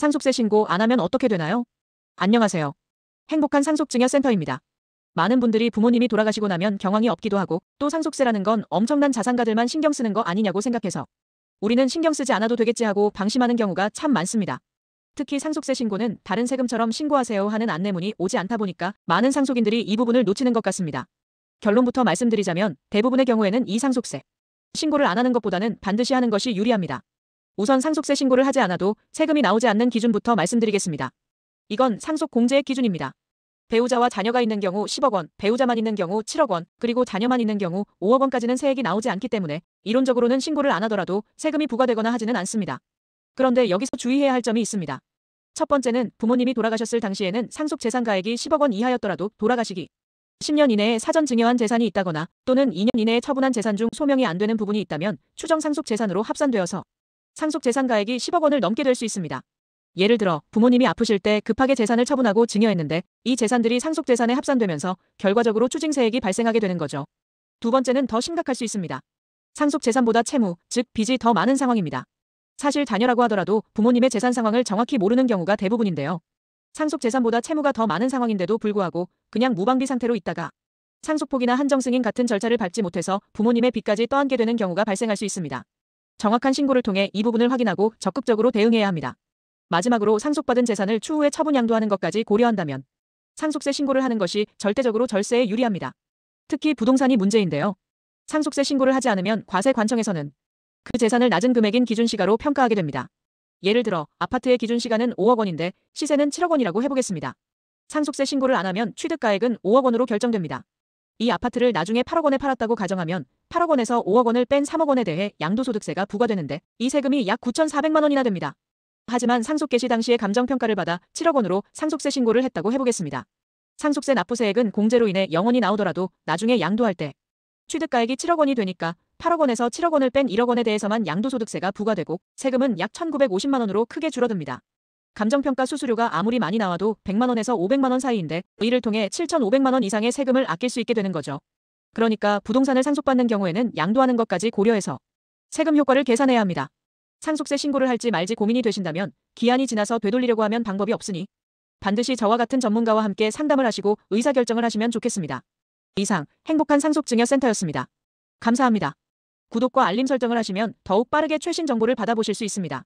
상속세 신고 안 하면 어떻게 되나요? 안녕하세요. 행복한 상속증여센터입니다. 많은 분들이 부모님이 돌아가시고 나면 경황이 없기도 하고 또 상속세라는 건 엄청난 자산가들만 신경 쓰는 거 아니냐고 생각해서 우리는 신경 쓰지 않아도 되겠지 하고 방심하는 경우가 참 많습니다. 특히 상속세 신고는 다른 세금처럼 신고하세요 하는 안내문이 오지 않다 보니까 많은 상속인들이 이 부분을 놓치는 것 같습니다. 결론부터 말씀드리자면 대부분의 경우에는 이 상속세 신고를 안 하는 것보다는 반드시 하는 것이 유리합니다. 우선 상속세 신고를 하지 않아도 세금이 나오지 않는 기준부터 말씀드리겠습니다. 이건 상속 공제액 기준입니다. 배우자와 자녀가 있는 경우 10억 원, 배우자만 있는 경우 7억 원, 그리고 자녀만 있는 경우 5억 원까지는 세액이 나오지 않기 때문에 이론적으로는 신고를 안 하더라도 세금이 부과되거나 하지는 않습니다. 그런데 여기서 주의해야 할 점이 있습니다. 첫 번째는 부모님이 돌아가셨을 당시에는 상속재산가액이 10억 원 이하였더라도 돌아가시기 10년 이내에 사전 증여한 재산이 있다거나 또는 2년 이내에 처분한 재산 중 소명이 안 되는 부분이 있다면 추정 상속재산으로 합산되어서 상속재산가액이 10억 원을 넘게 될 수 있습니다. 예를 들어 부모님이 아프실 때 급하게 재산을 처분하고 증여했는데 이 재산들이 상속재산에 합산되면서 결과적으로 추징세액이 발생하게 되는 거죠. 두 번째는 더 심각할 수 있습니다. 상속재산보다 채무, 즉 빚이 더 많은 상황입니다. 사실 자녀라고 하더라도 부모님의 재산 상황을 정확히 모르는 경우가 대부분인데요. 상속재산보다 채무가 더 많은 상황인데도 불구하고 그냥 무방비 상태로 있다가 상속폭이나 한정승인 같은 절차를 밟지 못해서 부모님의 빚까지 떠안게 되는 경우가 발생할 수 있습니다. 정확한 신고를 통해 이 부분을 확인하고 적극적으로 대응해야 합니다. 마지막으로 상속받은 재산을 추후에 처분 양도하는 것까지 고려한다면 상속세 신고를 하는 것이 절대적으로 절세에 유리합니다. 특히 부동산이 문제인데요. 상속세 신고를 하지 않으면 과세관청에서는 그 재산을 낮은 금액인 기준시가로 평가하게 됩니다. 예를 들어 아파트의 기준시가는 5억 원인데 시세는 7억 원이라고 해보겠습니다. 상속세 신고를 안 하면 취득가액은 5억 원으로 결정됩니다. 이 아파트를 나중에 8억 원에 팔았다고 가정하면 8억 원에서 5억 원을 뺀 3억 원에 대해 양도소득세가 부과되는데 이 세금이 약 9,400만 원이나 됩니다. 하지만 상속 개시 당시에 감정평가를 받아 7억 원으로 상속세 신고를 했다고 해보겠습니다. 상속세 납부세액은 공제로 인해 0원이 나오더라도 나중에 양도할 때 취득가액이 7억 원이 되니까 8억 원에서 7억 원을 뺀 1억 원에 대해서만 양도소득세가 부과되고 세금은 약 1,950만 원으로 크게 줄어듭니다. 감정평가 수수료가 아무리 많이 나와도 100만 원에서 500만 원 사이인데 이를 통해 7,500만 원 이상의 세금을 아낄 수 있게 되는 거죠. 그러니까 부동산을 상속받는 경우에는 양도하는 것까지 고려해서 세금 효과를 계산해야 합니다. 상속세 신고를 할지 말지 고민이 되신다면 기한이 지나서 되돌리려고 하면 방법이 없으니 반드시 저와 같은 전문가와 함께 상담을 하시고 의사결정을 하시면 좋겠습니다. 이상 행복한 상속증여센터였습니다. 감사합니다. 구독과 알림 설정을 하시면 더욱 빠르게 최신 정보를 받아보실 수 있습니다.